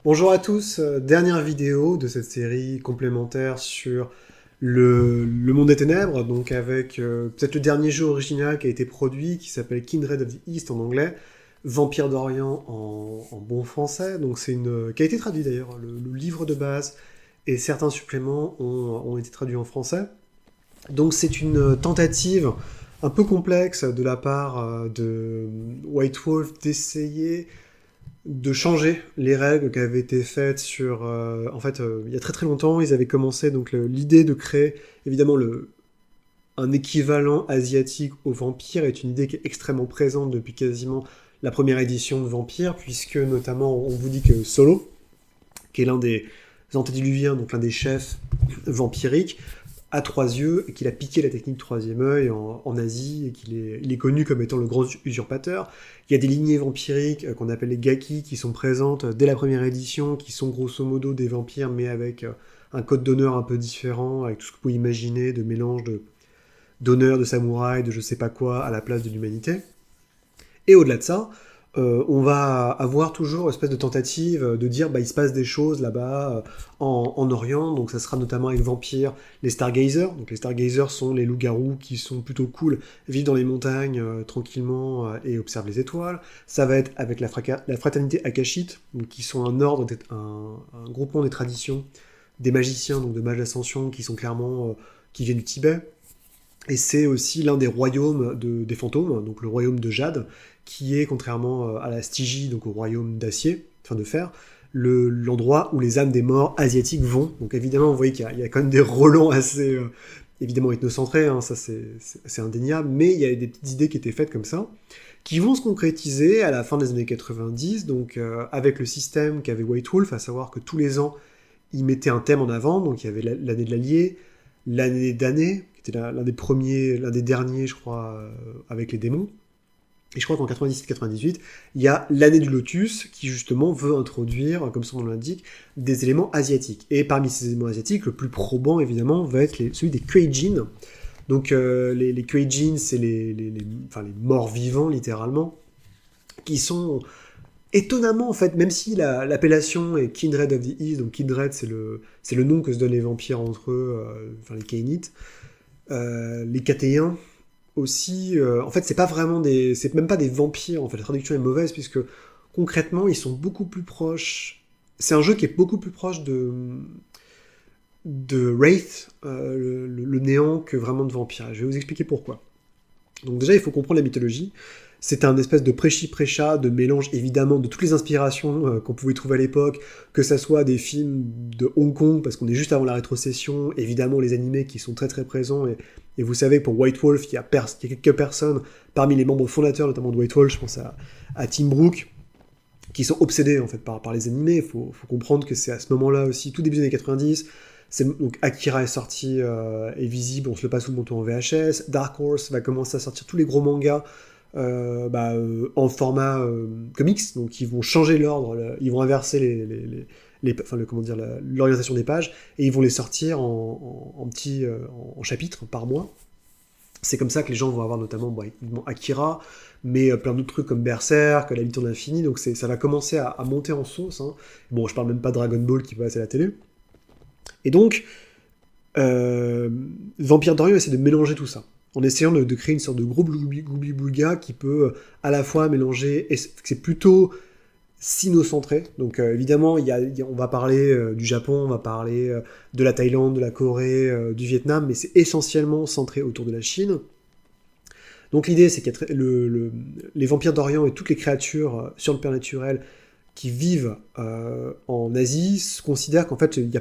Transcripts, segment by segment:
Bonjour à tous, dernière vidéo de cette série complémentaire sur le monde des ténèbres, donc avec peut-être le dernier jeu original qui a été produit, qui s'appelle Kindred of the East en anglais, Vampire d'Orient en bon français, donc qui a été traduit d'ailleurs, le livre de base et certains suppléments ont été traduits en français. Donc c'est une tentative un peu complexe de la part de White Wolf d'essayer de changer les règles qui avaient été faites sur... il y a très très longtemps, ils avaient commencé donc l'idée de créer, évidemment, un équivalent asiatique au Vampire est une idée qui est extrêmement présente depuis quasiment la première édition de Vampire, puisque notamment on vous dit que Solo, qui est l'un des antédiluviens, donc l'un des chefs vampiriques, a trois yeux et qu'il a piqué la technique troisième œil en Asie et il est connu comme étant le grand usurpateur. Il y a des lignées vampiriques qu'on appelle les Gaki qui sont présentes dès la première édition, qui sont grosso modo des vampires mais avec un code d'honneur un peu différent, avec tout ce que vous pouvez imaginer de mélange d'honneur, de samouraï, de je sais pas quoi à la place de l'humanité. Et au-delà de ça, on va avoir toujours une espèce de tentative de dire il se passe des choses là-bas en Orient, donc ça sera notamment avec Vampire, les Stargazers. Donc les Stargazers sont les loups-garous qui sont plutôt cool, vivent dans les montagnes tranquillement et observent les étoiles. Ça va être avec la fraternité Akashite, donc qui sont un ordre, un groupement des traditions des magiciens, donc de mages d'ascension, qui sont clairement qui viennent du Tibet. Et c'est aussi l'un des royaumes des fantômes, donc le royaume de Jade, qui est, contrairement à la Stygie, donc au royaume d'acier, enfin de fer, l'endroit où les âmes des morts asiatiques vont. Donc évidemment, vous voyez qu'il y a quand même des relents assez, évidemment, ethnocentrés, hein, ça c'est indéniable, mais il y a des petites idées qui étaient faites comme ça, qui vont se concrétiser à la fin des années 90, donc avec le système qu'avait White Wolf, à savoir que tous les ans, ils mettaient un thème en avant, donc il y avait l'année de l'allié, l'année d'année, qui était l'un des premiers, l'un des derniers, je crois, avec les démons. Et je crois qu'en 97-98, il y a l'année du lotus qui justement veut introduire, comme son nom l'indique, des éléments asiatiques. Et parmi ces éléments asiatiques, le plus probant évidemment va être celui des Kuei-jin. Donc les Kuei-jin, c'est les morts vivants littéralement, qui sont étonnamment en fait, même si l'appellation est Kindred of the East, donc Kindred c'est le nom que se donnent les vampires entre eux, les Kainites, les Catéens aussi, en fait c'est même pas des vampires, en fait la traduction est mauvaise puisque concrètement ils sont beaucoup plus proches, c'est un jeu qui est beaucoup plus proche de Wraith, le néant, que vraiment de vampire. Je vais vous expliquer pourquoi. Donc déjà il faut comprendre la mythologie. C'est un espèce de prêchi-prêcha, de mélange évidemment de toutes les inspirations qu'on pouvait trouver à l'époque, que ça soit des films de Hong Kong, parce qu'on est juste avant la rétrocession, évidemment les animés qui sont très très présents, et vous savez pour White Wolf, il y a quelques personnes parmi les membres fondateurs, notamment de White Wolf, je pense à Tim Brooke, qui sont obsédés en fait par les animés. Il faut comprendre que c'est à ce moment-là aussi, tout début des années 90, donc Akira est sorti, est visible, on se le passe sous le manteau en VHS, Dark Horse va commencer à sortir tous les gros mangas, en format comics, donc ils vont changer l'ordre, ils vont inverser l'orientation des pages, et ils vont les sortir en petits en chapitres par mois. C'est comme ça que les gens vont avoir notamment Akira, mais plein d'autres trucs comme Berserk, La Lutte de l'Infini, donc ça va commencer à monter en sauce. Hein. Bon, je parle même pas de Dragon Ball qui passe à la télé. Et donc, Vampire d'Orient essaie de mélanger tout ça, en essayant de créer une sorte de gros boulga qui peut à la fois mélanger, et c'est plutôt sino-centré, donc évidemment on va parler du Japon, on va parler de la Thaïlande, de la Corée, du Vietnam, mais c'est essentiellement centré autour de la Chine. Donc l'idée c'est que les vampires d'Orient et toutes les créatures surnaturelles qui vivent en Asie se considèrent qu'en fait il n'y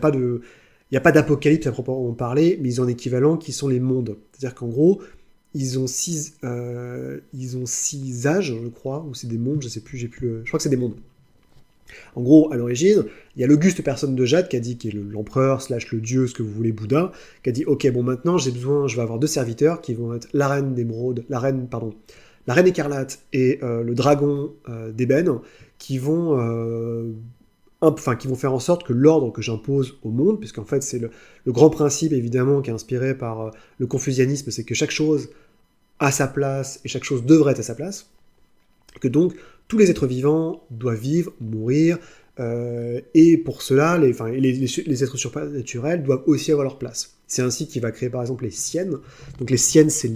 a pas d'apocalypse à proprement parler, mais ils ont un équivalent qui sont les mondes. C'est-à-dire qu'en gros, ils ont six âges, je crois, ou c'est des mondes, je sais plus, je crois que c'est des mondes. En gros, à l'origine, il y a l'auguste personne de Jade qui a dit, qui est l'empereur / le dieu, ce que vous voulez, Bouddha, qui a dit, ok, bon maintenant je vais avoir deux serviteurs qui vont être la reine d'émeraude, la reine écarlate et le dragon d'ébène, qui vont faire en sorte que l'ordre que j'impose au monde, puisqu'en fait c'est le grand principe évidemment qui est inspiré par le confucianisme, c'est que chaque chose a sa place et chaque chose devrait être à sa place, que donc tous les êtres vivants doivent vivre, mourir, Et pour cela, les êtres surnaturels doivent aussi avoir leur place. C'est ainsi qu'il va créer par exemple les Siennes. Donc les Siennes, c'est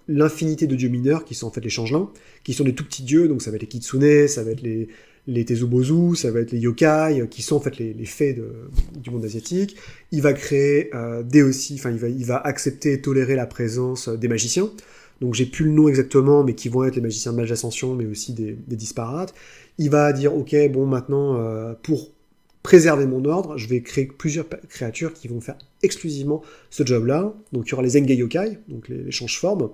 l'infinité de dieux mineurs qui sont en fait les changelins, qui sont des tout petits dieux. Donc ça va être les Kitsune, ça va être les Tezubozu, ça va être les yokai, qui sont en fait les fées du monde asiatique. Il va créer il va accepter et tolérer la présence des magiciens. Donc j'ai plus le nom exactement, mais qui vont être les magiciens de Mage d'Ascension, mais aussi des disparates. Il va dire, ok, bon, maintenant, pour préserver mon ordre, je vais créer plusieurs créatures qui vont faire exclusivement ce job-là. Donc il y aura les Engai Yokai, donc les change-formes,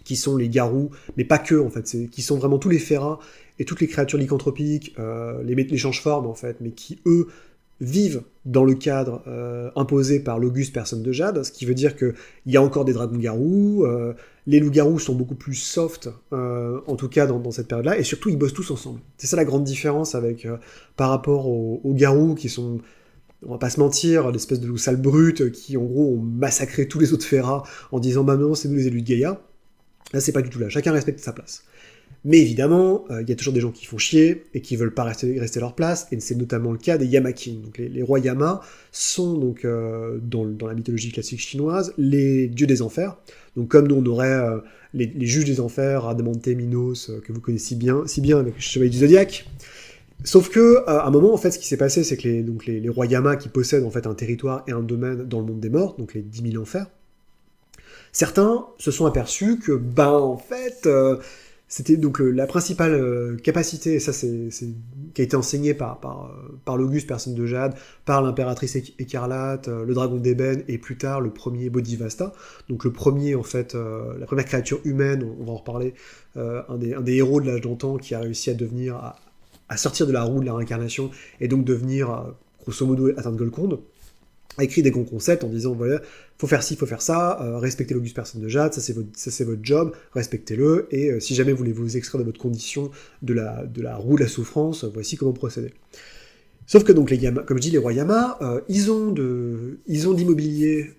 qui sont les garous, mais pas que, en fait, qui sont vraiment tous les Feras et toutes les créatures lycanthropiques, les change-formes, en fait, mais qui, eux, vivent dans le cadre imposé par l'auguste personne de Jade, ce qui veut dire qu'il y a encore des dragons-garous, les loups-garous sont beaucoup plus soft, en tout cas dans cette période-là, et surtout ils bossent tous ensemble. C'est ça la grande différence par rapport aux garous qui sont, on va pas se mentir, l'espèce de loups sales brutes qui en gros ont massacré tous les autres Feras en disant bah non, c'est nous les élus de Gaïa. Là c'est pas du tout là, chacun respecte sa place. Mais évidemment, il y a toujours des gens qui font chier et qui veulent pas rester à leur place, et c'est notamment le cas des Yama-King. Donc les rois Yama sont donc dans la mythologie classique chinoise les dieux des enfers. Donc comme nous on aurait les juges des enfers, Adamante, Minos, que vous connaissez si bien avec le Chevalier du Zodiaque. Sauf que à un moment en fait ce qui s'est passé c'est que les rois Yama qui possèdent en fait un territoire et un domaine dans le monde des morts, donc les 10 000 enfers, certains se sont aperçus que en fait c'était donc la principale capacité, et ça qui a été enseigné par l'auguste personne de Jade, par l'impératrice écarlate, le dragon d'ébène, et plus tard le premier Bodhivasta, donc le premier en fait, la première créature humaine, on va en reparler, un des héros de l'âge d'antan qui a réussi à sortir de la roue de la réincarnation, et donc devenir, grosso modo, atteindre Golconde, a écrit des grands concepts en disant voilà, faut faire ci, faut faire ça, respectez l'auguste personne de Jade, ça c'est votre job, respectez-le, et si jamais vous voulez vous extraire de votre condition de la roue de la souffrance, voici comment procéder. Sauf que donc comme je dis, les rois Yama, ils ont de l'immobilier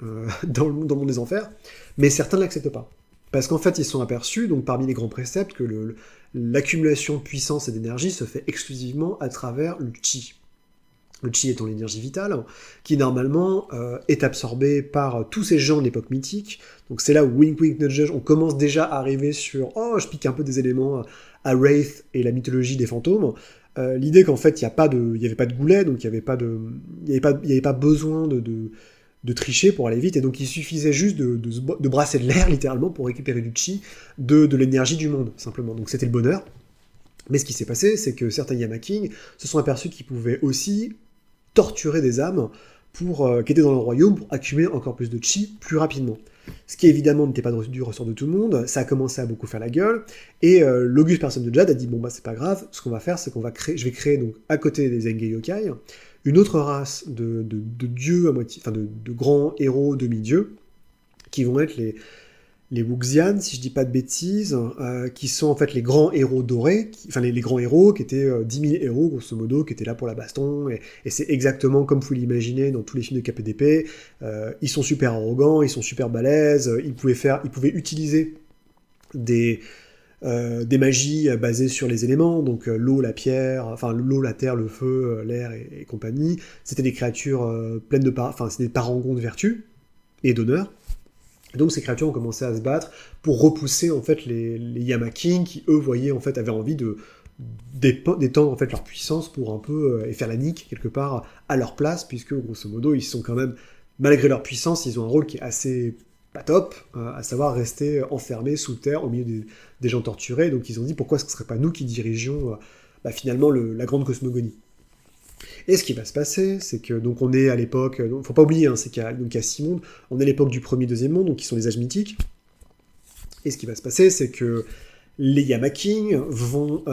dans le monde des enfers, mais certains ne l'acceptent pas. Parce qu'en fait, ils sont aperçus, donc parmi les grands préceptes, que l'accumulation de puissance et d'énergie se fait exclusivement à travers le chi. Le chi étant l'énergie vitale, qui normalement est absorbée par tous ces gens de l'époque mythique. Donc c'est là où wink wink nudge nudge, on commence déjà à arriver sur je pique un peu des éléments à Wraith et la mythologie des fantômes. L'idée qu'en fait il n'y avait pas de goulet, donc il n'y avait pas besoin de tricher pour aller vite, et donc il suffisait juste de brasser de l'air littéralement pour récupérer du chi, de l'énergie du monde simplement. Donc c'était le bonheur. Mais ce qui s'est passé, c'est que certains Yama-King se sont aperçus qu'ils pouvaient aussi torturer des âmes qui étaient dans leur royaume pour accumuler encore plus de chi plus rapidement. Ce qui évidemment n'était pas du ressort de tout le monde, ça a commencé à beaucoup faire la gueule, et l'auguste personne de Jade a dit bon c'est pas grave, ce qu'on va faire c'est je vais créer donc à côté des Engai Yokai une autre race de dieux à moitié, enfin de grands héros demi-dieux, qui vont être les Wuxian, si je dis pas de bêtises, qui sont en fait les grands héros dorés, les grands héros qui étaient 10 000 héros, grosso modo, qui étaient là pour la baston, et c'est exactement comme vous l'imaginez dans tous les films de KPDP. Ils sont super arrogants, ils sont super balèzes, ils pouvaient utiliser des magies basées sur les éléments, donc l'eau, la pierre, l'eau, la terre, le feu, l'air et compagnie. C'était des créatures pleines c'était des parangons de vertu et d'honneur. Et donc ces créatures ont commencé à se battre pour repousser en fait les Yama-King qui eux avaient envie d'étendre en fait leur puissance pour un peu et faire la nique quelque part à leur place, puisque grosso modo ils sont quand même, malgré leur puissance, ils ont un rôle qui est assez pas top, à savoir rester enfermés sous terre au milieu des gens torturés. Donc ils ont dit pourquoi ce ne serait pas nous qui dirigeons finalement la grande cosmogonie. Et ce qui va se passer, c'est que donc on est à l'époque, faut pas oublier, c'est qu'il y a 6 mondes, on est à l'époque du premier, deuxième monde, donc qui sont les âges mythiques. Et ce qui va se passer, c'est que les Yama-King vont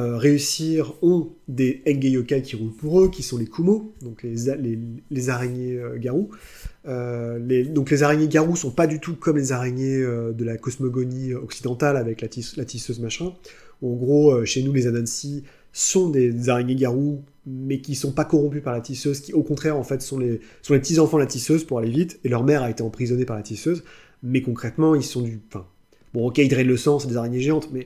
ont des Engai Yokai qui roulent pour eux, qui sont les Kumo, donc les araignées garous. Donc les araignées garous sont pas du tout comme les araignées de la cosmogonie occidentale avec la tisseuse machin. En gros, chez nous, les Anansi sont des araignées garous, mais qui sont pas corrompus par la tisseuse, qui au contraire en fait sont les petits-enfants de la tisseuse pour aller vite, et leur mère a été emprisonnée par la tisseuse, mais concrètement ils sont bon ok, ils drainent le sang, c'est des araignées géantes, mais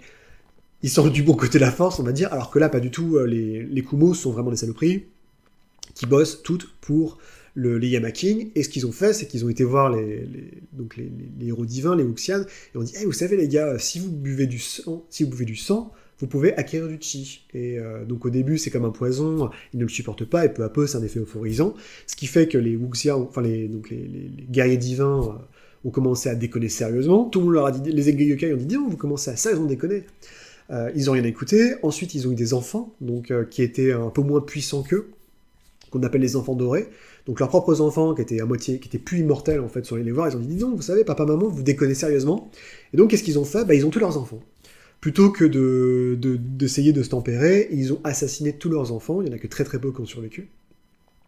ils sont du bon côté de la force, on va dire, alors que là, pas du tout, les Kumos sont vraiment des saloperies, qui bossent toutes pour les Yamaking, et ce qu'ils ont fait, c'est qu'ils ont été voir donc les héros divins, les Wuxian, et on dit, hey, vous savez les gars, si vous buvez du sang, vous pouvez acquérir du chi. Et donc au début, c'est comme un poison, ils ne le supportent pas, et peu à peu, c'est un effet euphorisant, ce qui fait que les Wuxian, enfin les guerriers divins ont commencé à déconner sérieusement. Tout le monde leur a dit, les Egeyokai ont dit, vous commencez à sérieusement déconner. Ils n'ont rien écouté. Ensuite, ils ont eu des enfants, donc qui étaient un peu moins puissants qu'eux, qu'on appelle les enfants dorés. Donc leurs propres enfants, qui étaient plus immortels en fait, sont allés les voir. Ils ont dit, non, vous savez, papa, maman, vous déconnez sérieusement. Et donc, qu'est-ce qu'ils ont fait ? Ils ont tous leurs enfants. Plutôt que d'essayer de se tempérer, ils ont assassiné tous leurs enfants. Il y en a que très très peu qui ont survécu.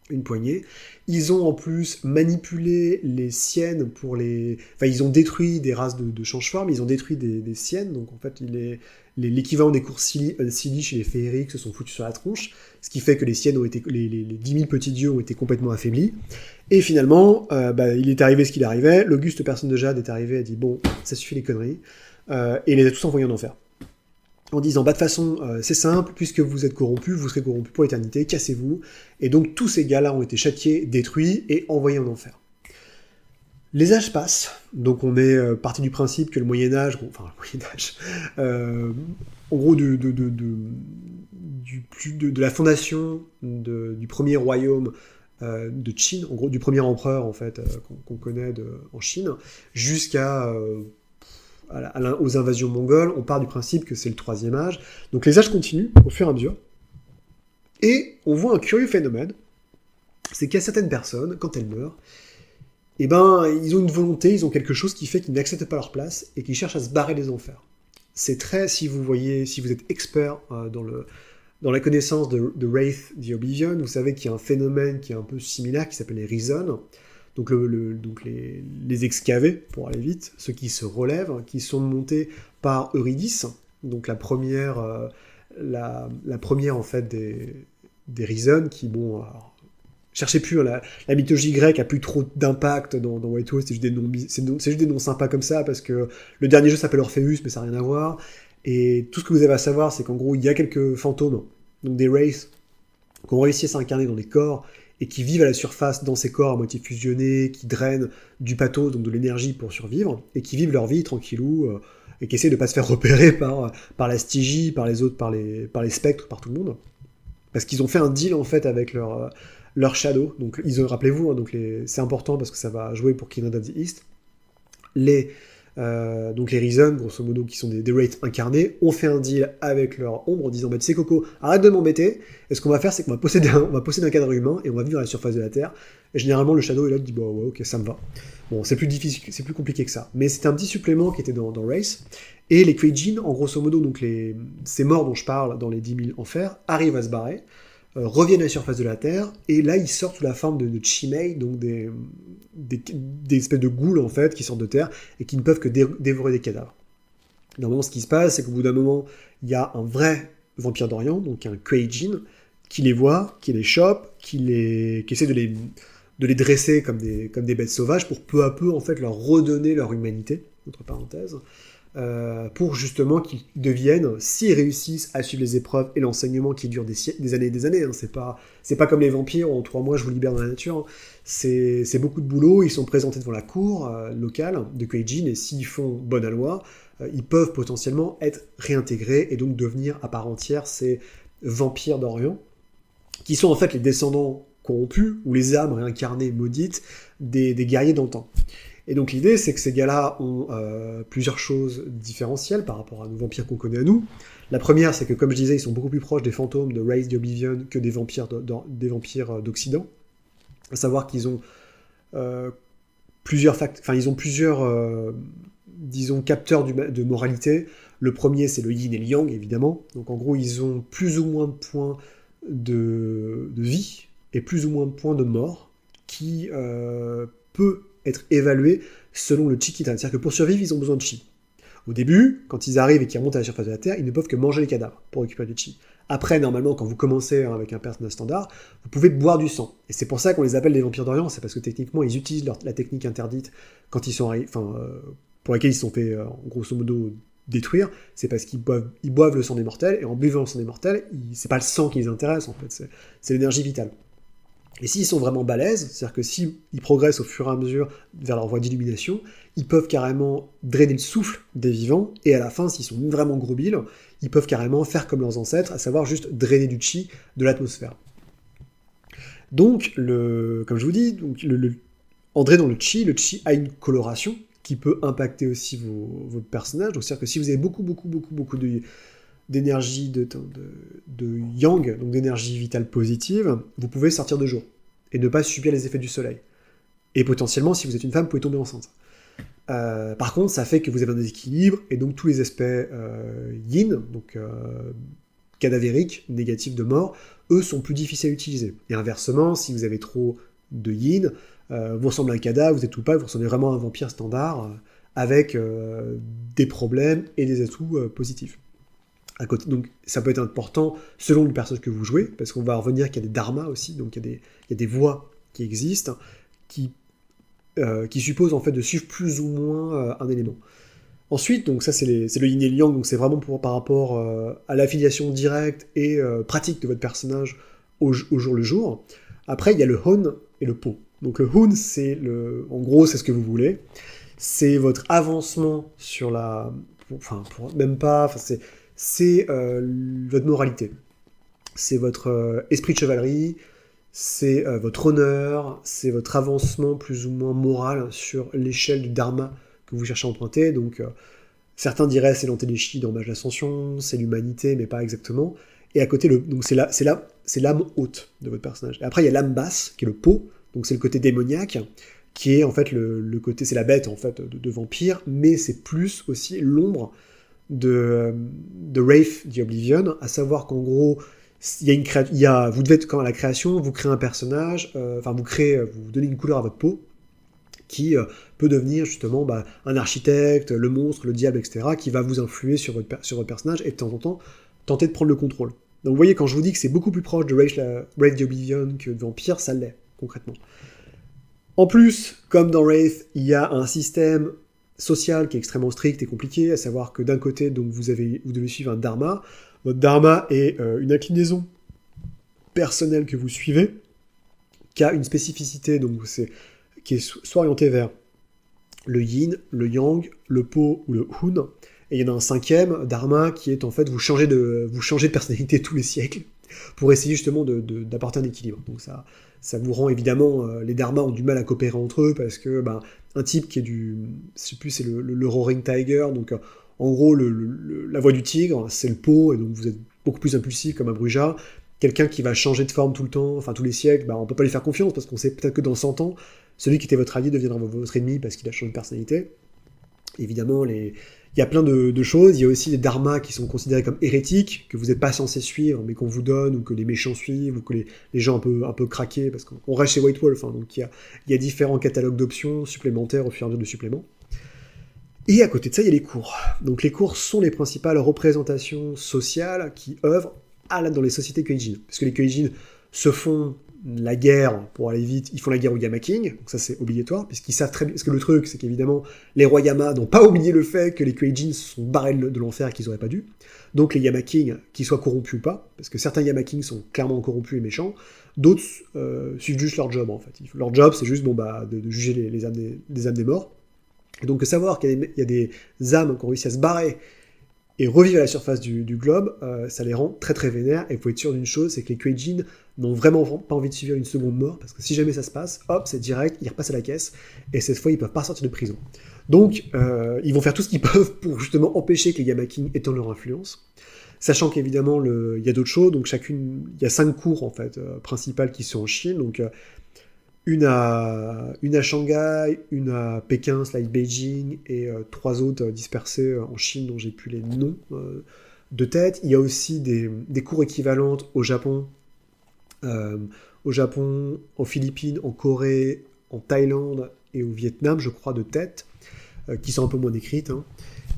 Une poignée. Ils ont en plus manipulé les Siennes pour les... Enfin, ils ont détruit des races de change-forme, ils ont détruit des Siennes, donc en fait, l'équivalent des cours Silly chez les féeriques se sont foutus sur la tronche, ce qui fait que les Siennes ont été... Les 10 000 petits dieux ont été complètement affaiblis. Et finalement, il est arrivé ce qu'il arrivait, l'auguste personne de Jade est arrivé, a dit, bon, ça suffit les conneries, et les a tous envoyés en enfer. En disant, de toute façon, c'est simple, puisque vous êtes corrompus, vous serez corrompus pour l'éternité, cassez-vous. Et donc tous ces gars-là ont été châtiés, détruits et envoyés en enfer. Les âges passent, donc on est parti du principe que le Moyen-Âge, en gros de la fondation du premier royaume de Chine, en gros du premier empereur en fait qu'on connaît en Chine, jusqu'à... aux invasions mongoles, on part du principe que c'est le troisième âge. Donc les âges continuent au fur et à mesure. Et on voit un curieux phénomène, c'est qu'il y a certaines personnes, quand elles meurent, ils ont une volonté, ils ont quelque chose qui fait qu'ils n'acceptent pas leur place et qu'ils cherchent à se barrer des enfers. C'est très, si vous êtes expert dans la connaissance de Wraith the Oblivion, vous savez qu'il y a un phénomène qui est un peu similaire, qui s'appelle les Rison. Donc, les excavés, pour aller vite, ceux qui se relèvent, qui sont montés par Eurydice, donc la première en fait des Rison, qui, cherchez plus, hein, la mythologie grecque a plus trop d'impact dans Whitewood, c'est juste des noms sympas comme ça, parce que le dernier jeu s'appelle Orpheus, mais ça n'a rien à voir, et tout ce que vous avez à savoir, c'est qu'en gros, il y a quelques fantômes, donc des wraiths, qui ont réussi à s'incarner dans des corps, et qui vivent à la surface dans ces corps à moitié fusionnés, qui drainent du pathos, donc de l'énergie pour survivre, et qui vivent leur vie tranquillou, et qui essaient de ne pas se faire repérer par la Stygie, par les autres, par les spectres, par tout le monde. Parce qu'ils ont fait un deal en fait avec leur Shadow. Donc rappelez-vous, hein, c'est important parce que ça va jouer pour Kindred of the East. Donc les Rison, grosso modo, qui sont des Wraiths incarnés, ont fait un deal avec leur ombre en disant tu sais Coco, arrête de m'embêter, et ce qu'on va faire c'est qu'on va posséder un cadre humain et on va vivre à la surface de la Terre. Et généralement le Shadow est là, dit ouais ok ça me va. Bon c'est plus difficile, c'est plus compliqué que ça. Mais c'était un petit supplément qui était dans Wraith. Et les Kuei-jin, en grosso modo, donc ces morts dont je parle dans les 10 000 enfers, arrivent à se barrer, reviennent à la surface de la Terre, et là ils sortent sous la forme de Chimei, donc des espèces de ghouls en fait qui sortent de terre et qui ne peuvent que dévorer des cadavres. Normalement ce qui se passe c'est qu'au bout d'un moment il y a un vrai vampire d'Orient, donc un Kuei-jin, qui les voit, qui les chope, qui essaie de les dresser comme des bêtes sauvages pour peu à peu en fait leur redonner leur humanité, entre parenthèses, pour justement qu'ils deviennent, s'ils réussissent à suivre les épreuves et l'enseignement qui dure des années et des années, hein, c'est pas comme les vampires où en 3 mois je vous libère dans la nature, hein. C'est beaucoup de boulot, ils sont présentés devant la cour locale de Kuei-jin, et s'ils font bonne loi, ils peuvent potentiellement être réintégrés et donc devenir à part entière ces vampires d'Orient, qui sont en fait les descendants corrompus, ou les âmes réincarnées maudites des guerriers d'antan. Et donc l'idée, c'est que ces gars-là ont plusieurs choses différentielles par rapport à nos vampires qu'on connaît à nous. La première, c'est que, comme je disais, ils sont beaucoup plus proches des fantômes de Wraith the Oblivion que des vampires d'Occident. À savoir qu'ils ont plusieurs disons, capteurs de moralité. Le premier, c'est le yin et le yang, évidemment. Donc en gros, ils ont plus ou moins de points de vie et plus ou moins de points de mort qui peut être évalué selon le chi qu'ils ont. C'est-à-dire que pour survivre, ils ont besoin de chi. Au début, quand ils arrivent et qu'ils remontent à la surface de la Terre, ils ne peuvent que manger les cadavres pour récupérer du chi. Après, normalement, quand vous commencez avec un personnage standard, vous pouvez boire du sang. Et c'est pour ça qu'on les appelle les vampires d'Orient, c'est parce que techniquement, ils utilisent la technique interdite quand ils sont pour laquelle ils sont fait, grosso modo, détruire, c'est parce qu'ils boivent le sang des mortels, et en buvant le sang des mortels, c'est pas le sang qui les intéresse, en fait, c'est l'énergie vitale. Et s'ils sont vraiment balèzes, c'est-à-dire que s'ils progressent au fur et à mesure vers leur voie d'illumination, ils peuvent carrément drainer le souffle des vivants, et à la fin, s'ils sont vraiment grobiles, ils peuvent carrément faire comme leurs ancêtres, à savoir juste drainer du chi de l'atmosphère. Donc, comme je vous dis, en drainant le chi a une coloration qui peut impacter aussi votre personnage. Donc, c'est-à-dire que si vous avez beaucoup d'énergie de yang, donc d'énergie vitale positive, vous pouvez sortir de jour et ne pas subir les effets du soleil. Et potentiellement, si vous êtes une femme, vous pouvez tomber enceinte. Par contre, ça fait que vous avez un déséquilibre, et donc tous les aspects yin, donc cadavériques, négatifs de mort, eux sont plus difficiles à utiliser. Et inversement, si vous avez trop de yin, vous ressemblez à un cadavre, vous êtes tout pas, vous ressemblez vraiment à un vampire standard, avec des problèmes et des atouts positifs. À côté, donc ça peut être important selon le personnage que vous jouez, parce qu'on va revenir qu'il y a des dharmas aussi, donc il y a des voies qui existent, qui supposent en fait de suivre plus ou moins un élément. Ensuite, donc ça c'est le yin et le yang, donc c'est vraiment par rapport à l'affiliation directe et pratique de votre personnage au jour le jour. Après, il y a le hun et le po. Donc le hun, en gros, c'est ce que vous voulez. C'est votre avancement sur c'est votre moralité. C'est votre esprit de chevalerie, c'est votre honneur, c'est votre avancement plus ou moins moral sur l'échelle du dharma que vous cherchez à emprunter. Donc certains diraient c'est l'antéléchie dans Mage d'Ascension, c'est l'humanité, mais pas exactement. Et à côté, donc c'est l'âme haute de votre personnage. Et après, il y a l'âme basse, qui est le po, donc c'est le côté démoniaque, qui est en fait le côté, c'est la bête en fait de vampire, mais c'est plus aussi l'ombre de Wraith the Oblivion, à savoir qu'en gros, vous devez être quand à la création, vous créez un personnage, vous donnez une couleur à votre peau, qui peut devenir justement un architecte, le monstre, le diable, etc., qui va vous influer sur votre personnage, et de temps en temps, tenter de prendre le contrôle. Donc vous voyez, quand je vous dis que c'est beaucoup plus proche de Wraith the Oblivion que de Vampire, ça l'est, concrètement. En plus, comme dans Wraith, il y a un système social qui est extrêmement strict et compliqué, à savoir que d'un côté, donc vous devez suivre un dharma. Votre dharma est une inclinaison personnelle que vous suivez, qui a une spécificité, donc qui est soit orientée vers le yin, le yang, le po ou le hun, et il y en a un cinquième, dharma, qui est en fait vous changez de personnalité tous les siècles pour essayer justement d'apporter un équilibre. Donc ça vous rend évidemment, les dharmas ont du mal à coopérer entre eux, parce que un type qui est je sais plus, c'est le Roaring Tiger, donc en gros la voix du tigre, c'est le po, et donc vous êtes beaucoup plus impulsif comme un Bruja. Quelqu'un qui va changer de forme tout le temps, enfin tous les siècles, on peut pas lui faire confiance, parce qu'on sait peut-être que dans 100 ans, celui qui était votre allié deviendra votre ennemi parce qu'il a changé de personnalité. Évidemment, il y a plein de choses. Il y a aussi des dharmas qui sont considérés comme hérétiques, que vous n'êtes pas censé suivre, mais qu'on vous donne, ou que les méchants suivent, ou que les gens un peu craqués, parce qu'on reste chez White Wolf, donc il y a différents catalogues d'options supplémentaires au fur et à mesure de suppléments. Et à côté de ça, il y a les cours. Donc les cours sont les principales représentations sociales qui œuvrent dans les sociétés Kuei-jin. Parce que les Kuei-jin se font la guerre, pour aller vite, ils font la guerre aux Yama King, donc ça c'est obligatoire, puisqu'ils savent très bien, parce que le truc c'est qu'évidemment, les rois Yama n'ont pas oublié le fait que les Kuei-jin se sont barrés de l'enfer et qu'ils n'auraient pas dû, donc les Yama King, qu'ils soient corrompus ou pas, parce que certains Yama King sont clairement corrompus et méchants, d'autres suivent juste leur job en fait. Leur job c'est juste de juger les âmes des morts, et donc savoir qu'il y a des âmes qui ont réussi à se barrer et revivre à la surface du globe, ça les rend très très vénères, et il faut être sûr d'une chose, c'est que les Kuei-jin n'ont vraiment pas envie de subir une seconde mort, parce que si jamais ça se passe, hop, c'est direct, ils repassent à la caisse, et cette fois ils peuvent pas sortir de prison. Donc ils vont faire tout ce qu'ils peuvent pour justement empêcher que les Yama King étendent leur influence, sachant qu'évidemment il y a d'autres choses, donc il y a 5 cours en fait principales qui sont en Chine, donc une à Shanghai, une à Pékin / Beijing, et 3 autres dispersées en Chine dont j'ai plus les noms de tête. Il y a aussi des cours équivalentes au Japon, en Philippines, en Corée, en Thaïlande et au Vietnam, je crois, de tête, qui sont un peu moins décrites.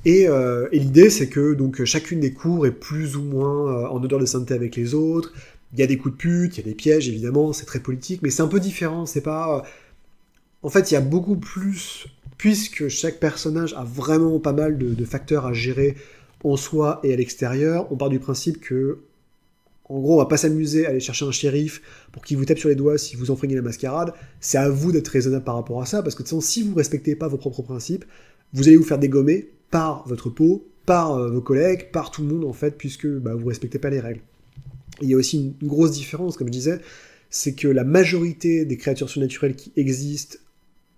Et l'idée, c'est que donc chacune des cours est plus ou moins en odeur de sainteté avec les autres. Il y a des coups de pute, il y a des pièges, évidemment, c'est très politique, mais c'est un peu différent, c'est pas... En fait, il y a beaucoup plus puisque chaque personnage a vraiment pas mal de facteurs à gérer en soi et à l'extérieur, on part du principe que, en gros, on va pas s'amuser à aller chercher un shérif pour qu'il vous tape sur les doigts si vous enfreignez la mascarade. C'est à vous d'être raisonnable par rapport à ça, parce que de toute façon, si vous respectez pas vos propres principes, vous allez vous faire dégommer par votre peau, par vos collègues, par tout le monde en fait, puisque vous respectez pas les règles. Il y a aussi une grosse différence, comme je disais, c'est que la majorité des créatures surnaturelles qui existent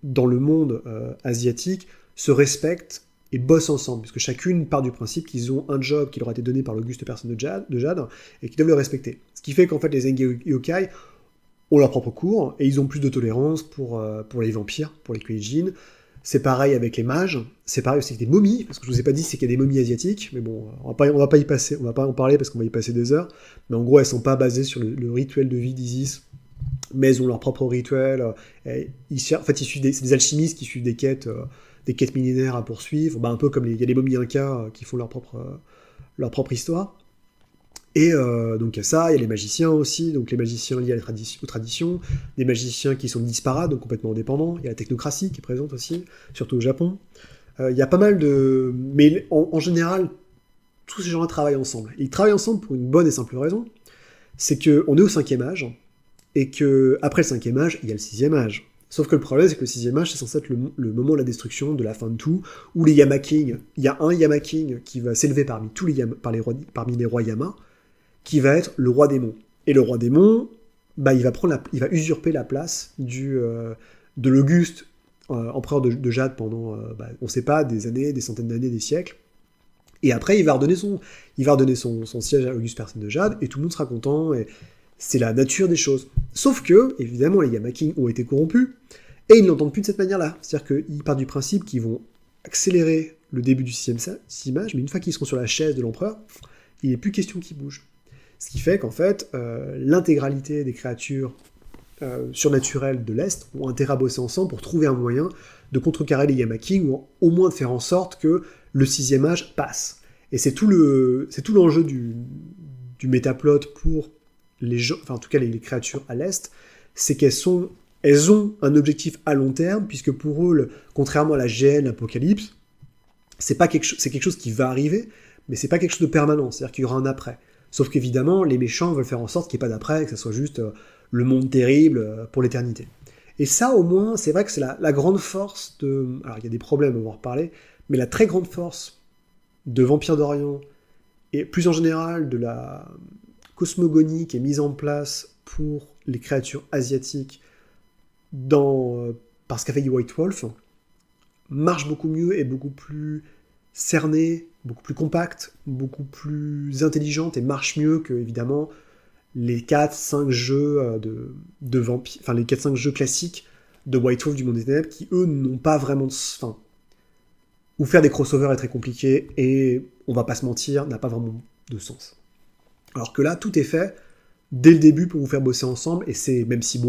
dans le monde asiatique se respectent et bossent ensemble, puisque chacune part du principe qu'ils ont un job qui leur a été donné par l'auguste personne de Jade et qu'ils doivent le respecter. Ce qui fait qu'en fait, les Enge Yokai ont leur propre cours, et ils ont plus de tolérance pour les vampires, pour les Kuei-jin. C'est pareil avec les mages, c'est pareil aussi avec les momies, parce que je vous ai pas dit, c'est qu'il y a des momies asiatiques, mais bon, on va pas en parler parce qu'on va y passer des heures, mais en gros, elles sont pas basées sur le rituel de vie d'Isis, mais elles ont leur propre rituel, c'est des alchimistes qui suivent des quêtes millénaires à poursuivre, un peu comme il y a les momies incas qui font leur propre histoire. Et donc il y a ça, il y a les magiciens aussi, donc les magiciens liés aux traditions, des magiciens qui sont disparates, donc complètement indépendants, il y a la technocratie qui est présente aussi, surtout au Japon. Il y a pas mal de... Mais en général, tous ces gens-là travaillent ensemble. Et ils travaillent ensemble pour une bonne et simple raison, c'est qu'on est au 5e âge, et qu'après le 5e âge, il y a le 6e âge. Sauf que le problème, c'est que le 6e âge, c'est censé être le moment de la destruction, de la fin de tout, où les Yama King, il y a un Yama King qui va s'élever parmi les rois Yama, qui va être le roi démon. Et le roi démon, il va usurper la place de l'auguste empereur de Jade pendant, on ne sait pas, des années, des centaines d'années, des siècles. Et après, il va redonner son siège à l'auguste personne de Jade, et tout le monde sera content, et c'est la nature des choses. Sauf que, évidemment, les Yama King ont été corrompus, et ils ne l'entendent plus de cette manière-là. C'est-à-dire qu'ils partent du principe qu'ils vont accélérer le début du 6e âge, mais une fois qu'ils seront sur la chaise de l'empereur, il n'est plus question qu'ils bougent. Ce qui fait qu'en fait, l'intégralité des créatures surnaturelles de l'Est ont intérêt à bosser ensemble pour trouver un moyen de contrecarrer les Yama King, ou au moins de faire en sorte que le 6e âge passe. Et c'est tout l'enjeu du métaplot pour les gens, enfin en tout cas les créatures à l'Est, c'est qu'elles ont un objectif à long terme, puisque pour eux, contrairement à la GN, l'Apocalypse, c'est quelque chose qui va arriver, mais c'est pas quelque chose de permanent, c'est-à-dire qu'il y aura un après. Sauf qu'évidemment, les méchants veulent faire en sorte qu'il n'y ait pas d'après, que ça soit juste le monde terrible pour l'éternité. Et ça, au moins, c'est vrai que c'est la grande force de... Alors, il y a des problèmes, on va en reparler, mais la très grande force de Vampire d'Orient, et plus en général de la cosmogonie qui est mise en place pour les créatures asiatiques par ce qu'a fait White Wolf, marche beaucoup mieux et beaucoup plus cernée, beaucoup plus compacte, beaucoup plus intelligente et marche mieux que, évidemment, les 4-5 jeux de vampires, enfin les 4-5 jeux classiques de White Wolf du Monde des Ténèbres qui, eux, n'ont pas vraiment de fin. Ou faire des crossovers est très compliqué et, on va pas se mentir, n'a pas vraiment de sens. Alors que là, tout est fait dès le début pour vous faire bosser ensemble, et c'est, même si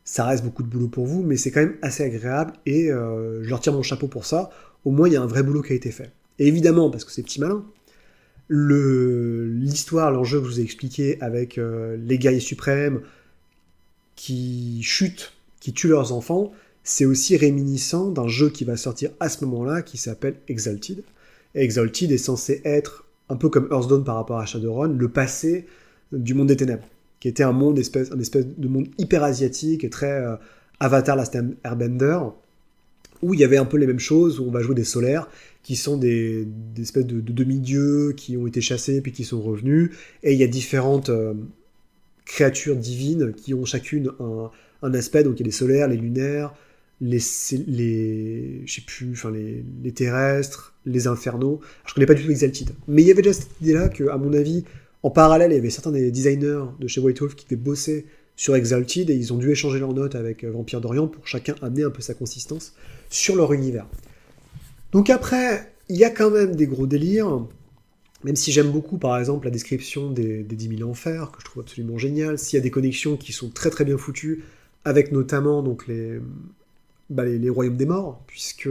ça reste beaucoup de boulot pour vous, mais c'est quand même assez agréable, et je leur tire mon chapeau pour ça. Au moins, il y a un vrai boulot qui a été fait. Et évidemment, parce que c'est petit malin, l'histoire, l'enjeu que je vous ai expliqué avec les guerriers suprêmes qui chutent, qui tuent leurs enfants, c'est aussi réminiscent d'un jeu qui va sortir à ce moment-là, qui s'appelle Exalted. Et Exalted est censé être, un peu comme Hearthstone par rapport à Shadowrun, le passé du Monde des Ténèbres, qui était un espèce de monde hyper asiatique et très Avatar Last Airbender, où il y avait un peu les mêmes choses, où on va jouer des solaires, qui sont des espèces de demi-dieux qui ont été chassés puis qui sont revenus, et il y a différentes créatures divines qui ont chacune un aspect, donc il y a les solaires, les lunaires, les terrestres, les infernaux. Alors, je connais pas du tout Exalted, mais il y avait déjà cette idée-là que, à mon avis, en parallèle, il y avait certains des designers de chez White Wolf qui devaient bosser sur Exalted, et ils ont dû échanger leurs notes avec Vampire d'Orient pour chacun amener un peu sa consistance sur leur univers. Donc après, il y a quand même des gros délires, même si j'aime beaucoup, par exemple, la description des 10 000 enfers, que je trouve absolument génial, s'il y a des connexions qui sont très très bien foutues, avec notamment donc les royaumes des morts, puisque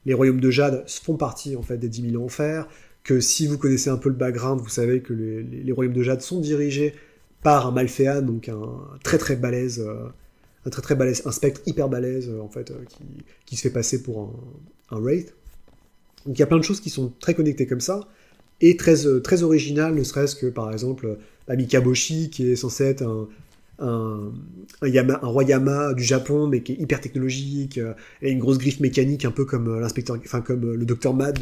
les royaumes de Jade font partie en fait des 10 000 enfers, que si vous connaissez un peu le background, vous savez que les royaumes de Jade sont dirigés par un Malfean, donc un très très balèze un très très balèze, un spectre hyper balèze en fait, qui se fait passer pour un wraith. Donc il y a plein de choses qui sont très connectées comme ça, et très originales, ne serait-ce que par exemple Mikaboshi, qui est censé être un roi Yama du Japon, mais qui est hyper technologique, et une grosse griffe mécanique, un peu comme comme le Dr Mad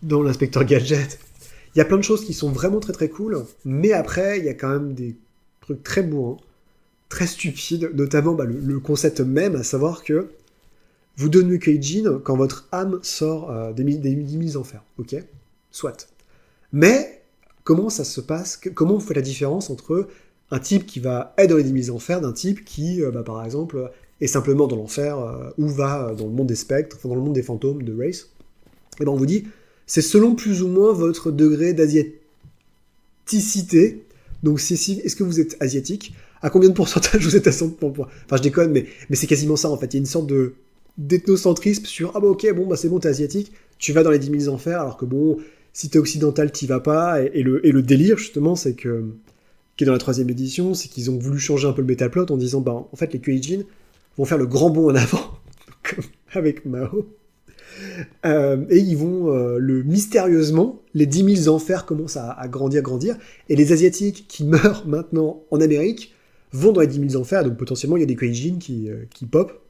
dans l'inspecteur Gadget. Il y a plein de choses qui sont vraiment très très cool, mais après il y a quand même des trucs très bourrins, très stupides, notamment le concept même, à savoir que vous devenez Keijin quand votre âme sort des 10 000 enfers, ok? Soit. Mais, comment ça se passe? Comment vous faites la différence entre un type qui va être dans les 10 000 enfers d'un type qui, par exemple, est simplement dans l'enfer ou va dans le monde des spectres, enfin dans le monde des fantômes de Wraith? Et ben on vous dit, c'est selon plus ou moins votre degré d'asiaticité. Donc, est-ce que vous êtes asiatique? À combien de pourcentage vous êtes à 100%? Enfin, je déconne, mais c'est quasiment ça, en fait. Il y a une sorte d'ethnocentrisme sur « Ah bah ok, c'est bon, t'es asiatique, tu vas dans les 10 000 enfers, alors que bon, si t'es occidental, t'y vas pas. » Et le délire, justement, c'est que, qui est dans la 3e édition, c'est qu'ils ont voulu changer un peu le métaplot en disant « en fait, les Kuei-jin vont faire le grand bond en avant, avec Mao. Et ils vont, mystérieusement, les 10 000 enfers commencent à grandir, et les Asiatiques qui meurent maintenant en Amérique vont dans les 10 000 enfers, donc potentiellement il y a des Kuei-jin qui pop,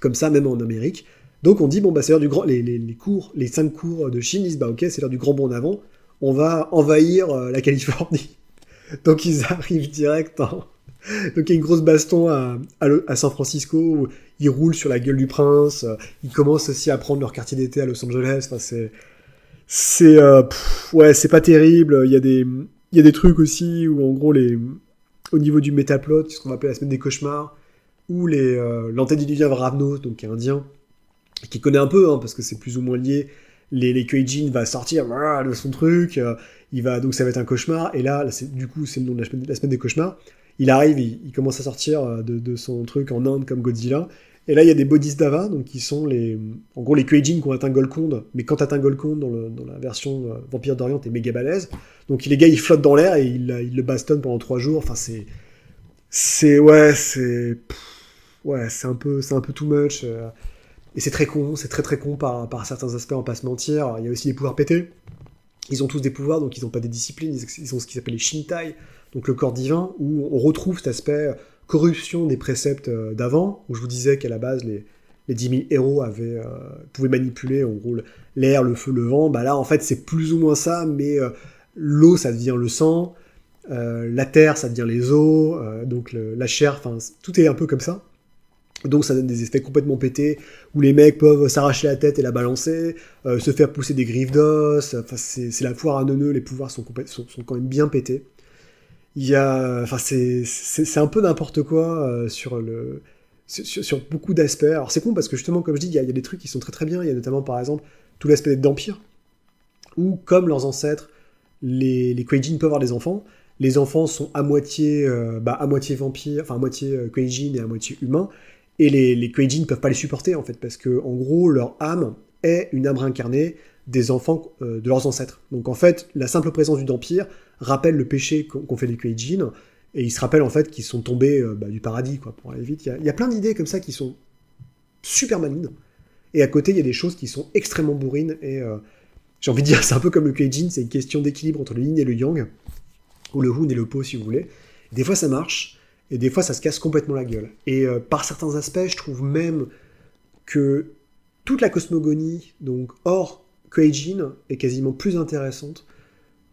comme ça, même en Amérique. Donc on dit, c'est l'heure du grand... Les 5 cours de Chine disent, ok, c'est l'heure du grand bond en avant, on va envahir la Californie. Donc ils arrivent direct Donc il y a une grosse baston à San Francisco, où ils roulent sur la gueule du prince, ils commencent aussi à prendre leur quartier d'été à Los Angeles, enfin c'est pas terrible, il y a des trucs aussi où en gros au niveau du métaplot, ce qu'on va appeler la semaine des cauchemars, où l'antédiluvien Ravnos, donc qui est indien, qui connaît un peu, parce que c'est plus ou moins lié, les Kuei-jin va sortir de son truc, donc ça va être un cauchemar, et là c'est le nom de la semaine des cauchemars, il arrive, il commence à sortir de son truc en Inde comme Godzilla, et là il y a des Bodhisattvas, donc qui sont en gros les Kuei-jin qui ont atteint Golconde, mais quand t'atteins Golconde dans la version Vampire d'Orient, t'es méga balèze, donc les gars ils flottent dans l'air et ils le bastonnent pendant 3 jours, enfin c'est un peu too much, et c'est très con, c'est très très con par certains aspects, on va pas se mentir. Alors, il y a aussi des pouvoirs pétés, ils ont tous des pouvoirs, donc ils n'ont pas des disciplines, ils ont ce qu'ils appellent les Shintai, donc le corps divin, où on retrouve cet aspect corruption des préceptes d'avant, où je vous disais qu'à la base, les 10 000 héros pouvaient manipuler en gros l'air, le feu, le vent. Là en fait c'est plus ou moins ça, mais l'eau ça devient le sang, la terre ça devient les os, donc la chair, enfin tout est un peu comme ça. Donc ça donne des effets complètement pétés, où les mecs peuvent s'arracher la tête et la balancer, se faire pousser des griffes d'os, enfin c'est la foire à neuneux, les pouvoirs sont quand même bien pétés. C'est un peu n'importe quoi sur beaucoup d'aspects. Alors c'est con parce que justement, comme je dis, il y a des trucs qui sont très très bien, il y a notamment par exemple tout l'aspect d'empire, où comme leurs ancêtres, les Kuei-jin peuvent avoir des enfants, les enfants sont à moitié vampires, enfin à moitié Kuei-jin et à moitié humains, et les Kuei-jin ne peuvent pas les supporter en fait, parce que en gros leur âme est une âme réincarnée des enfants de leurs ancêtres. Donc en fait, la simple présence du vampire rappelle le péché qu'ont fait les Kuei-jin, et ils se rappellent en fait qu'ils sont tombés du paradis, quoi, pour aller vite. Il y a plein d'idées comme ça qui sont super malines, et à côté il y a des choses qui sont extrêmement bourrines, et j'ai envie de dire, c'est un peu comme le Kuei-jin, c'est une question d'équilibre entre le yin et le yang, ou le hun et le po si vous voulez. Des fois ça marche, et des fois ça se casse complètement la gueule. Et par certains aspects, je trouve même que toute la cosmogonie, donc hors Kuei-jin, est quasiment plus intéressante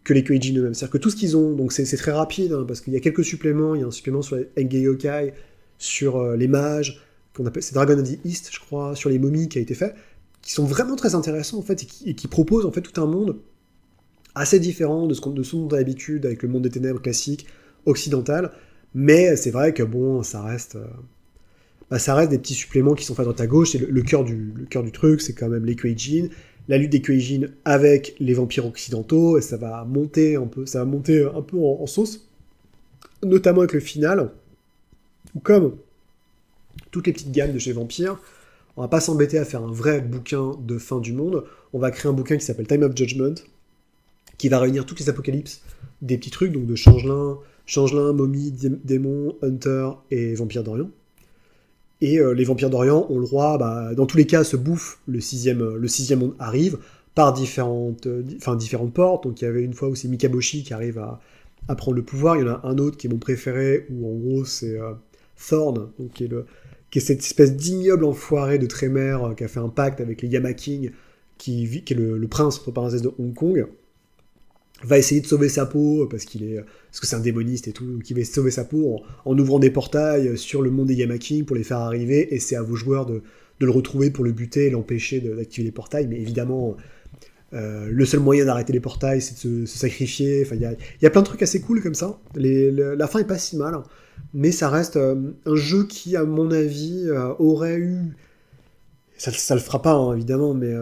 que les Kuei-jin eux-mêmes. C'est-à-dire que tout ce qu'ils ont, donc c'est très rapide, parce qu'il y a quelques suppléments, il y a un supplément sur les Engei Yokai, sur les mages, c'est Dragon of the East, je crois, sur les momies qui a été fait, qui sont vraiment très intéressants en fait, et qui proposent en fait tout un monde assez différent de ce dont on a l'habitude avec le monde des ténèbres classique, occidental, mais c'est vrai que bon, ça reste des petits suppléments qui sont faits à droite à gauche, et le cœur du truc, c'est quand même les Kuei-jin, la lutte des Kuei-jin avec les vampires occidentaux, et ça va monter un peu en sauce, notamment avec le final, où comme toutes les petites gammes de chez Vampire, on va pas s'embêter à faire un vrai bouquin de fin du monde, on va créer un bouquin qui s'appelle Time of Judgment, qui va réunir toutes les apocalypses des petits trucs, donc de Changelin, Momie, Démon, Hunter et Vampire d'Orient. Et les vampires d'Orient ont le droit, dans tous les cas, se bouffent, le sixième monde arrive, par différentes portes. Donc il y avait une fois où c'est Mikaboshi qui arrive à prendre le pouvoir. Il y en a un autre qui est mon préféré, où en gros c'est Thorn, donc qui est cette espèce d'ignoble enfoiré de Tremere qui a fait un pacte avec les Yama King, qui est le prince, entre parenthèses, de Hong Kong, va essayer de sauver sa peau, parce que c'est un démoniste et tout, donc il va sauver sa peau en ouvrant des portails sur le monde des Yama King pour les faire arriver, et c'est à vos joueurs de le retrouver pour le buter et l'empêcher d'activer les portails, mais évidemment, le seul moyen d'arrêter les portails, c'est de se sacrifier. Enfin, il y a plein de trucs assez cool comme ça. La fin est pas si mal, mais ça reste un jeu qui, à mon avis, aurait eu... Ça le fera pas, hein, évidemment, mais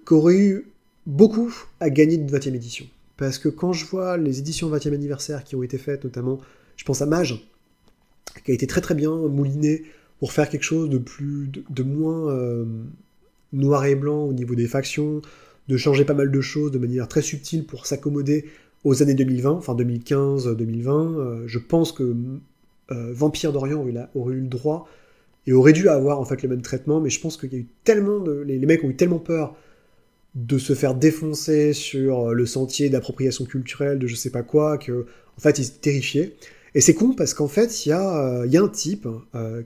qu'aurait eu beaucoup à gagner d'une 20e édition. Parce que quand je vois les éditions 20e anniversaire qui ont été faites, notamment, je pense à Mage, qui a été très très bien mouliné pour faire quelque chose de moins noir et blanc au niveau des factions, de changer pas mal de choses de manière très subtile pour s'accommoder aux années 2020, enfin 2015-2020. Je pense que Vampire d'Orient aurait eu le droit et aurait dû avoir en fait le même traitement, mais je pense qu'il y a eu tellement les mecs ont eu tellement peur de se faire défoncer sur le sentier d'appropriation culturelle, de je sais pas quoi, que en fait ils étaient terrifiés. Et c'est con parce qu'en fait il y a un type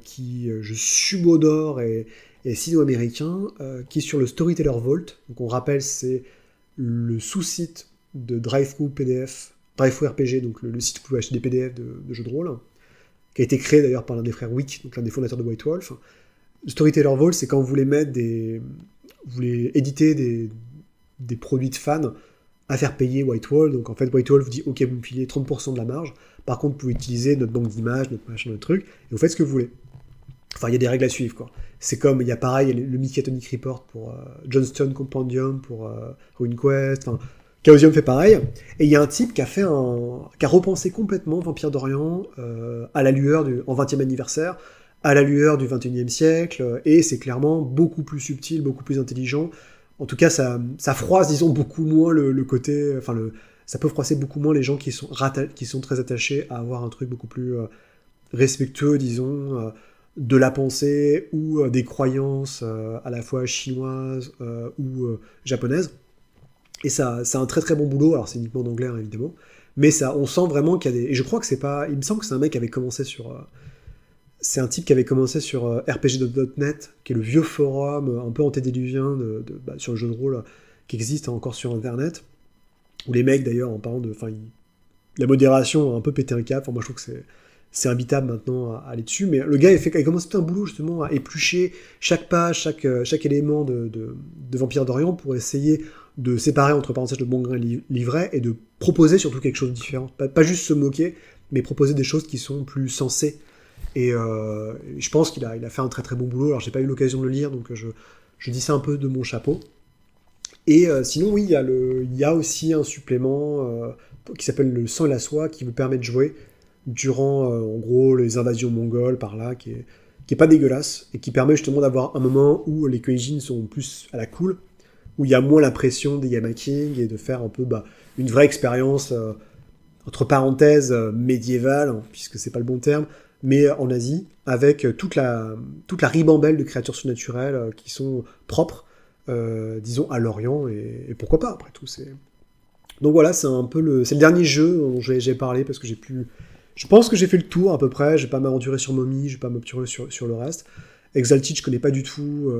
qui je subodore et sino-américain qui est sur le Storyteller Vault. Donc on rappelle, c'est le sous-site de DriveThru RPG, donc le site où vous pouvez acheter des PDF de jeux de rôle, qui a été créé d'ailleurs par l'un des frères Wick, donc l'un des fondateurs de White Wolf. Le Storyteller Vault, c'est quand vous voulez éditer des produits de fans à faire payer White Wolf. Donc en fait, White Wolf vous dit ok, vous me filez 30% de la marge. Par contre, vous pouvez utiliser notre banque d'images, notre machin, notre truc, et vous faites ce que vous voulez. Enfin, il y a des règles à suivre, quoi. C'est comme, il y a pareil, le Miskatonic Report pour Johnstone Compendium, pour RuneQuest, enfin, Chaosium fait pareil. Et il y a un type qui a repensé complètement Vampire d'Orient à la lueur en 20e anniversaire, à la lueur du 21e siècle, et c'est clairement beaucoup plus subtil, beaucoup plus intelligent. En tout cas, ça froisse, disons, beaucoup moins le côté... Enfin, ça peut froisser beaucoup moins les gens qui sont très attachés à avoir un truc beaucoup plus respectueux, disons, de la pensée ou des croyances à la fois chinoises ou japonaises. Et ça a un très très bon boulot, alors c'est uniquement en anglais, hein, évidemment, mais on sent vraiment qu'il y a des... Et je crois que c'est pas... Il me semble que c'est un mec qui avait commencé sur... c'est un type qui avait commencé sur rpg.net, qui est le vieux forum un peu antédiluvien sur le jeu de rôle qui existe encore sur Internet, où les mecs, d'ailleurs, en parlant de... Enfin, la modération a un peu pété un cap. Enfin, moi, je trouve que c'est imbitable maintenant à aller dessus. Mais le gars, il commence tout un boulot, justement, à éplucher chaque page, chaque élément de Vampire d'Orient pour essayer de séparer, entre parenthèses, le bon grain et l'ivraie, et de proposer surtout quelque chose de différent. Pas juste se moquer, mais proposer des choses qui sont plus sensées. Et je pense qu'il a fait un très très bon boulot. Alors, j'ai pas eu l'occasion de le lire, donc je dis ça un peu de mon chapeau. Et sinon, oui, il y a aussi un supplément qui s'appelle le sang et la soie, qui vous permet de jouer durant, en gros, les invasions mongoles, par là, qui est pas dégueulasse, et qui permet justement d'avoir un moment où les Kuei-jin sont plus à la cool, où il y a moins la pression des Yama King, et de faire un peu une vraie expérience, entre parenthèses, médiévale, hein, puisque c'est pas le bon terme, mais en Asie, avec toute la ribambelle de créatures surnaturelles qui sont propres, disons, à l'Orient, et pourquoi pas, après tout. Donc voilà, c'est un peu c'est le dernier jeu dont j'ai parlé, parce que je pense que j'ai fait le tour, à peu près. Je vais pas m'aventurer sur Mommy, je vais pas m'aventurer sur le reste. Exalted, je connais pas du tout,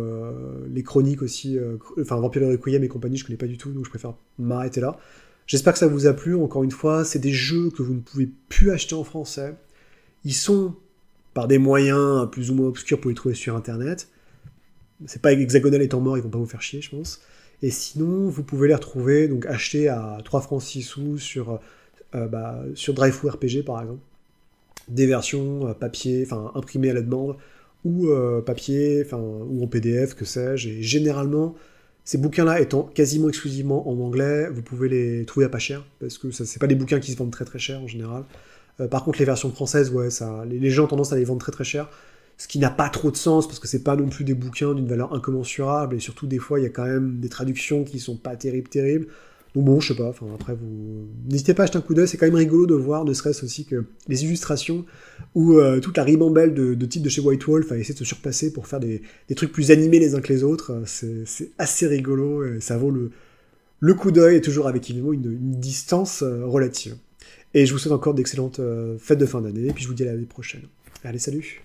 les chroniques aussi, enfin, Vampire Requiem et compagnie, je connais pas du tout, donc je préfère m'arrêter là. J'espère que ça vous a plu, encore une fois, c'est des jeux que vous ne pouvez plus acheter en français. Ils sont, par des moyens plus ou moins obscurs, pour les trouver sur Internet. C'est pas Hexagonal étant mort, ils vont pas vous faire chier, je pense. Et sinon, vous pouvez les retrouver, donc acheter à 3 francs 6 sous sur DriveThru RPG, par exemple. Des versions papier, enfin imprimées à la demande, ou papier, enfin, ou en PDF, que sais-je. Et généralement, ces bouquins-là étant quasiment exclusivement en anglais, vous pouvez les trouver à pas cher, parce que c'est pas des bouquins qui se vendent très très cher en général. Par contre, les versions françaises, ouais, les gens ont tendance à les vendre très très cher, ce qui n'a pas trop de sens, parce que c'est pas non plus des bouquins d'une valeur incommensurable, et surtout, des fois, il y a quand même des traductions qui sont pas terribles. Donc bon, je sais pas, enfin après vous... N'hésitez pas à jeter un coup d'œil, c'est quand même rigolo de voir, ne serait-ce aussi que les illustrations où toute la ribambelle de types de chez White Wolf a essayé de se surpasser pour faire des trucs plus animés les uns que les autres. C'est assez rigolo, et ça vaut le coup d'œil, et toujours avec évidemment une distance relative. Et je vous souhaite encore d'excellentes fêtes de fin d'année, et puis je vous dis à l'année prochaine. Allez, salut!